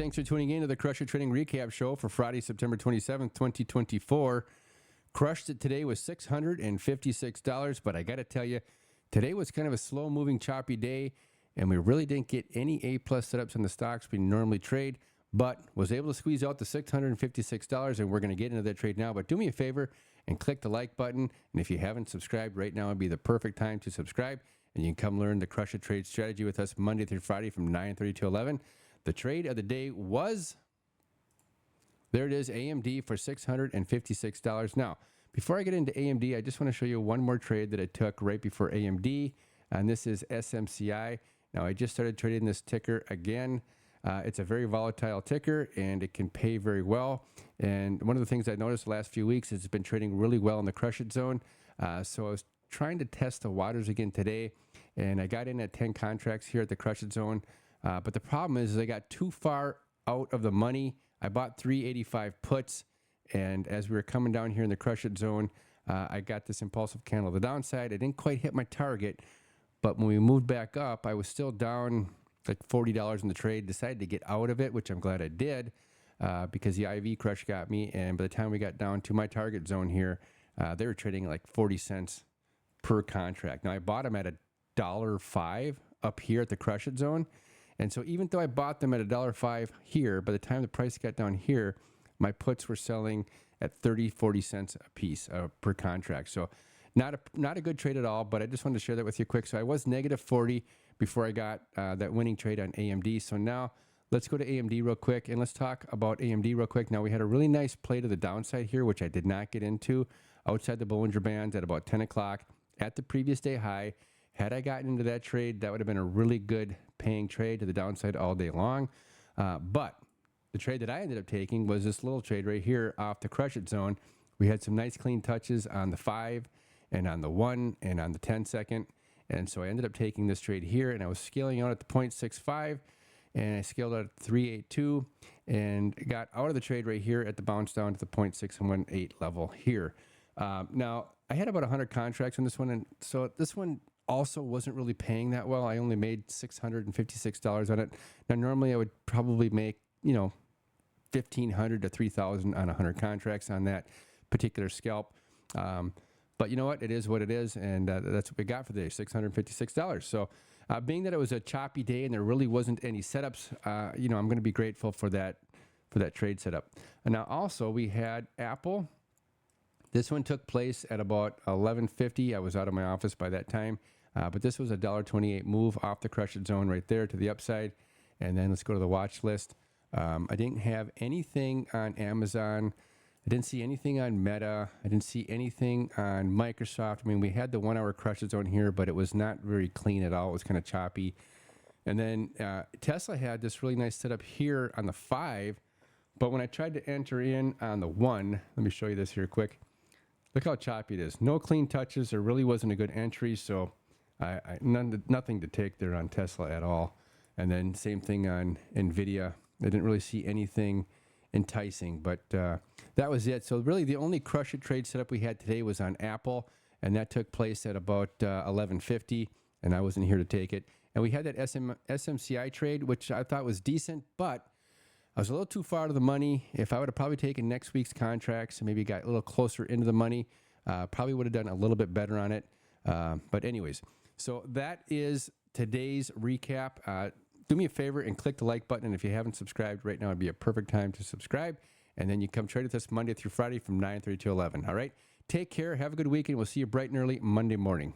Thanks for tuning in to the Crusher Trading Recap Show for Friday, September 27th, 2024. Crushed it today with $656, but I got to tell you, today was kind of a slow-moving, choppy day, and we really didn't get any A-plus setups on the stocks we normally trade, but was able to squeeze out the $656, and we're going to get into that trade now. But do me a favor and click the like button, and if you haven't subscribed, right now would be the perfect time to subscribe, and you can come learn the Crush It Trade strategy with us Monday through Friday from 9:30 to 11. The trade of the day was, there it is, AMD for $656. Now, before I get into AMD, I just want to show you one more trade that I took right before AMD, and this is SMCI. Now, I just started trading this ticker again. It's a very volatile ticker, and it can pay very well. And one of the things I noticed the last few weeks is it's been trading really well in the Crush It zone. So I was trying to test the waters again today, and I got in at 10 contracts here at the Crush It zone. But the problem is I got too far out of the money. I bought 385 puts, and as we were coming down here in the Crush It zone, I got this impulsive candle to the downside. I didn't quite hit my target, but when we moved back up, I was still down like $40 in the trade. Decided to get out of it, which I'm glad I did, because the IV crush got me. And by the time we got down to my target zone here, they were trading like 40 cents per contract. Now I bought them at $1.05 up here at the Crush It zone. And so even though I bought them at $1.05 here, by the time the price got down here, my puts were selling at 40 cents a piece per contract. So not a good trade at all, but I just wanted to share that with you quick. So I was negative 40 before I got that winning trade on AMD. So now let's go to AMD real quick, and let's talk about AMD real quick. Now, we had a really nice play to the downside here, which I did not get into, outside the Bollinger Bands at about 10 o'clock at the previous day high. Had I gotten into that trade, that would have been a really good paying trade to the downside all day long. But the trade that I ended up taking was this little trade right here off the Crush It zone. We had some nice clean touches on the 5 and on the 1 and on the 10 second. And so I ended up taking this trade here, and I was scaling out at the 0.65, and I scaled out at 382 and got out of the trade right here at the bounce down to the 0.618 level here. Now, I had about 100 contracts on this one, and so this one also wasn't really paying that well. I only made $656 on it. Now, normally I would probably make, $1,500 to $3,000 on 100 contracts on that particular scalp. But you know what? It is what it is, and that's what we got for the day, $656. So being that it was a choppy day and there really wasn't any setups, I'm going to be grateful for that trade setup. And now also we had Apple. This one took place at about 11:50. I was out of my office by that time, but this was a $1.28 move off the Crush It zone right there to the upside. And then let's go to the watch list. I didn't have anything on Amazon. I didn't see anything on Meta. I didn't see anything on Microsoft. I mean, we had the 1 hour Crush It zone here, but it was not very clean at all. It was kind of choppy. And then Tesla had this really nice setup here on the 5, but when I tried to enter in on the 1, let me show you this here quick. Look how choppy it is. No clean touches. There really wasn't a good entry, so nothing to take there on Tesla at all. And then same thing on NVIDIA. I didn't really see anything enticing, but that was it. So really the only Crush It trade setup we had today was on Apple, and that took place at about 11:50, and I wasn't here to take it. And we had that SMCI trade, which I thought was decent, but I was a little too far out of the money. If I would have probably taken next week's contracts and maybe got a little closer into the money, probably would have done a little bit better on it. But anyways, so that is today's recap. Do me a favor and click the like button. And if you haven't subscribed right now, it'd be a perfect time to subscribe. And then you come trade with us Monday through Friday from 9:30 to 11. All right. Take care. Have a good weekend. We'll see you bright and early Monday morning.